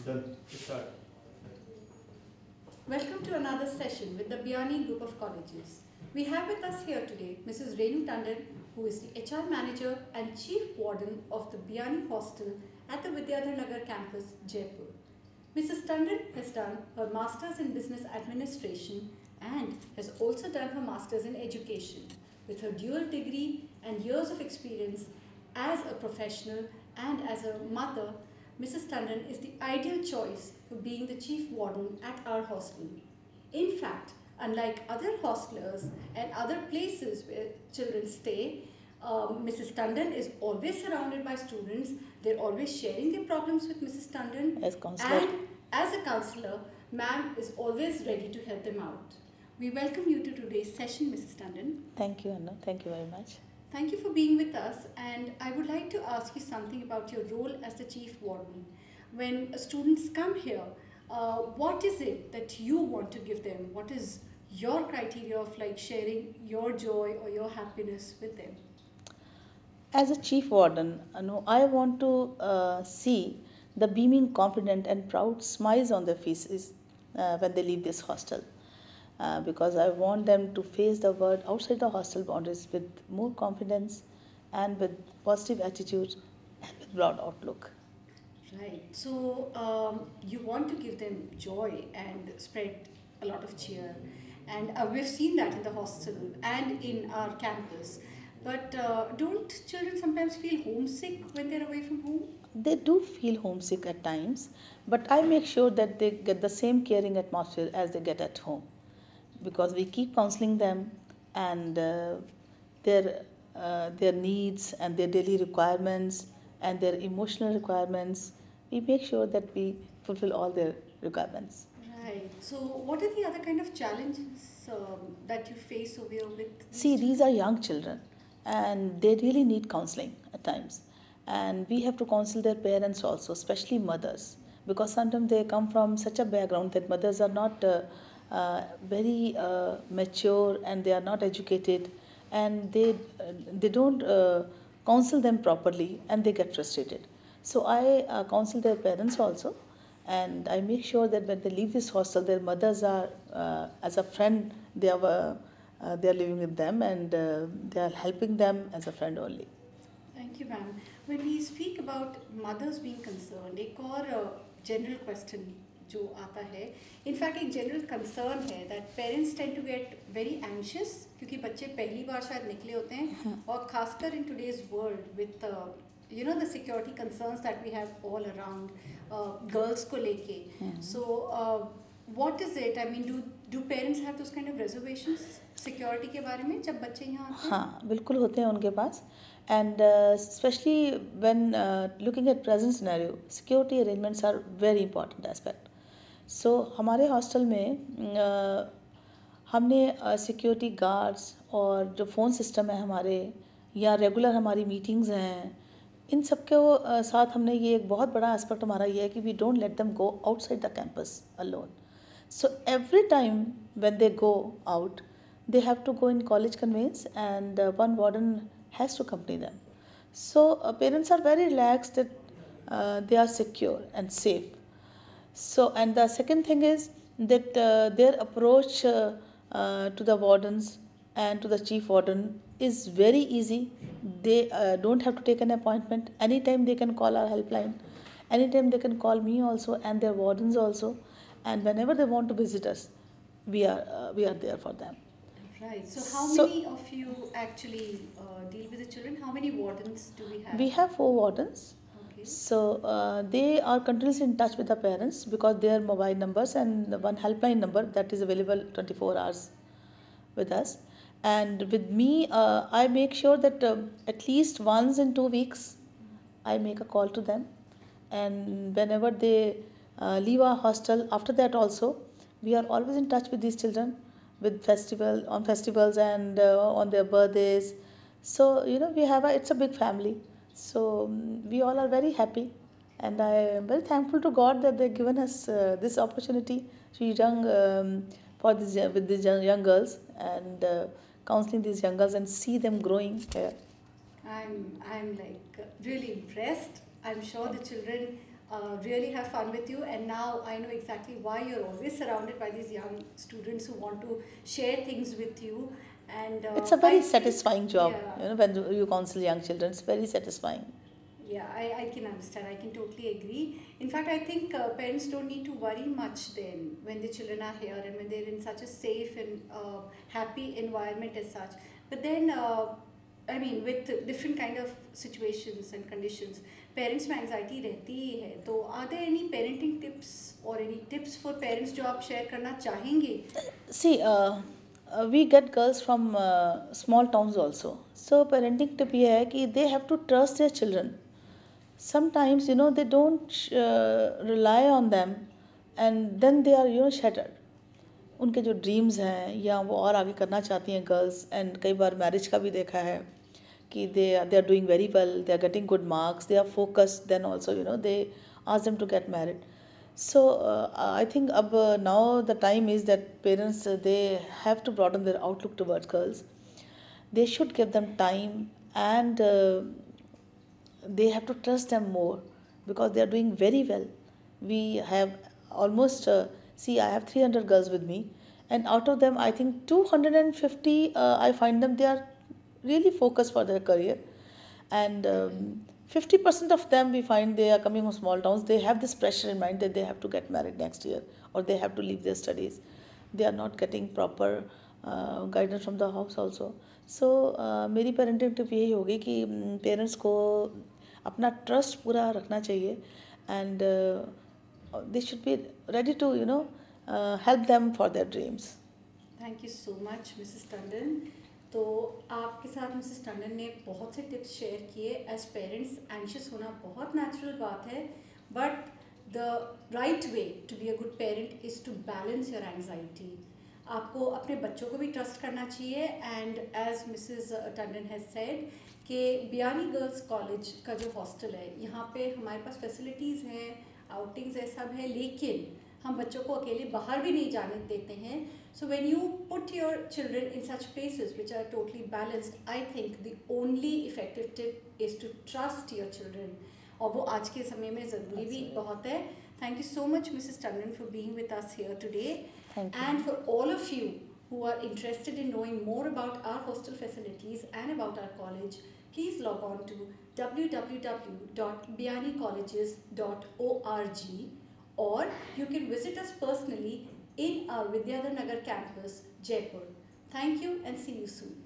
Done. Start. Welcome to another session with the Biani Group of Colleges. We have with us here today Mrs. Renu Tandon, who is the HR Manager and Chief Warden of the Biani Hostel at the Vidyadhar Nagar campus, Jaipur. Mrs. Tandon has done her Masters in Business Administration and has also done her Masters in Education. With her dual degree and years of experience as a professional and as a mother, Mrs. Tandon is the ideal choice for being the Chief Warden at our hostel. In fact, unlike other hostelers and other places where children stay, Mrs. Tandon is always surrounded by students. They're always sharing their problems with Mrs. Tandon. As counselor. And as a counselor, ma'am is always ready to help them out. We welcome you to today's session, Mrs. Tandon. Thank you, Anna. Thank you very much. Thank you for being with us, and I would like to ask you something about your role as the Chief Warden. When students come here, what is it that you want to give them? What is your criteria of sharing your joy or your happiness with them? As a chief warden, I want to see the beaming, confident and proud smiles on their faces when they leave this hostel. Because I want them to face the world outside the hostel boundaries with more confidence and with positive attitude and with broad outlook. Right. So you want to give them joy and spread a lot of cheer. And we've seen that in the hostel and in our campus. But don't children sometimes feel homesick when they're away from home? They do feel homesick at times, but I make sure that they get the same caring atmosphere as they get at home. Because we keep counseling them and their needs and their daily requirements and their emotional requirements. We make sure that we fulfill all their requirements. Right. So what are the other kind of challenges that you face over here with? See, these are young children and they really need counseling at times. And we have to counsel their parents also, especially mothers. Because sometimes they come from such a background that mothers are not very mature and they are not educated and they don't counsel them properly and they get frustrated. So I counsel their parents also, and I make sure that when they leave this hostel, their mothers are as a friend. They are living with them and they are helping them as a friend only. Thank you, ma'am. When we speak about mothers being concerned, एक और general question जो आता है, in fact एक general concern है that parents tend to get very anxious क्योंकि बच्चे पहली बार शायद निकले होते हैं और खासकर in today's world with the security concerns that we have all around girls को लेके. So what is it? I mean, do parents have those kind of reservations security के बारे में जब बच्चे यहाँ आते हैं? हाँ, बिल्कुल होते हैं उनके पास. And especially when looking at present scenario, security arrangements are very important aspect. So हमारे हॉस्टल में हमने सिक्योरिटी गार्ड्स और जो फ़ोन सिस्टम है हमारे या रेगुलर हमारी मीटिंग्स हैं, इन सब के साथ हमने ये एक बहुत बड़ा एस्पेक्ट हमारा ये है कि we don't let them go outside the campus alone. So every time when they go out, they have to go in college conveyance and one warden has to accompany them. So parents are very relaxed that they are secure and safe. So, and the second thing is that their approach to the wardens and to the chief warden is very easy. They don't have to take an appointment. Anytime they can call our helpline. Anytime they can call me also and their wardens also. And whenever they want to visit us, we are there for them. Right. So how many of you actually deal with the children? How many wardens do we have? We have 4 wardens. Okay. So they are continuously in touch with the parents because their mobile numbers and one helpline number that is available 24 hours with us. And with me, I make sure that at least once in 2 weeks, I make a call to them. And whenever they leave our hostel, after that also, we are always in touch with these children with festivals and on their birthdays. So, it's a big family. So we all are very happy. And I am very thankful to God that they've given us this opportunity with these young girls and counseling these young girls and see them growing here. I'm really impressed. I'm sure the children really have fun with you, and now I know exactly why you're always surrounded by these young students who want to share things with you. And It's a very I think- satisfying job, Yeah. when you counsel young children. It's very satisfying. Yeah, I can understand. I can totally agree. In fact, I think parents don't need to worry much then when the children are here and when they're in such a safe and happy environment as such. But then, I mean, with different kind of situations and conditions, parents में anxiety रहती ही है. तो are there any parenting tips or any tips for parents जो आप share करना चाहेंगे? See, we get girls from small towns also. So parenting tip ये है कि they have to trust their children. Sometimes they don't rely on them, and then they are shattered. उनके जो dreams हैं या वो और आगे करना चाहती हैं गर्ल्स, एंड कई बार मैरिज का भी देखा है कि they are doing very well, they are getting good marks, they are focused, then also they ask them to get married. So I think now the time is that parents they have to broaden their outlook towards girls. They should give them time, and they have to trust them more, because they are doing very well. We have almost see, I have 300 girls with me, and out of them I think 250 I find them they are really focused for their career, and 50% of them we find they are coming from small towns. They have this pressure in mind that they have to get married next year, or they have to leave their studies. They are not getting proper guidance from the house also. So मेरी parenting tip यही होगी कि parents को अपना trust पूरा रखना चाहिए, and they should be ready to help them for their dreams. Thank you so much, Mrs. Tandon. तो आपके साथ मिसेस टंडन ने बहुत से टिप्स शेयर किए. एज पेरेंट्स एंशियस होना बहुत नेचुरल बात है, but the right way to be a good parent is to balance your anxiety. आपको अपने बच्चों को भी ट्रस्ट करना चाहिए. And as Mrs Tandon has said कि बियानी गर्ल्स कॉलेज का जो हॉस्टल है, यहाँ पे हमारे पास फैसिलिटीज़ हैं, आउटिंग्स है, सब है, लेकिन हम बच्चों को अकेले बाहर भी नहीं जाने देते हैं. So when you put your children in such places which are totally balanced, I think the only effective tip is to trust your children. और वो आज के समय में ज़रूरी भी बहुत है. Thank you so much, Mrs. Tandon, for being with us here today. Thank you. And for all of you who are interested in knowing more about our hostel facilities and about our college, please log on to www.bianicolleges.org, or you can visit us personally in our Vidyadhar Nagar campus, Jaipur. Thank you and see you soon.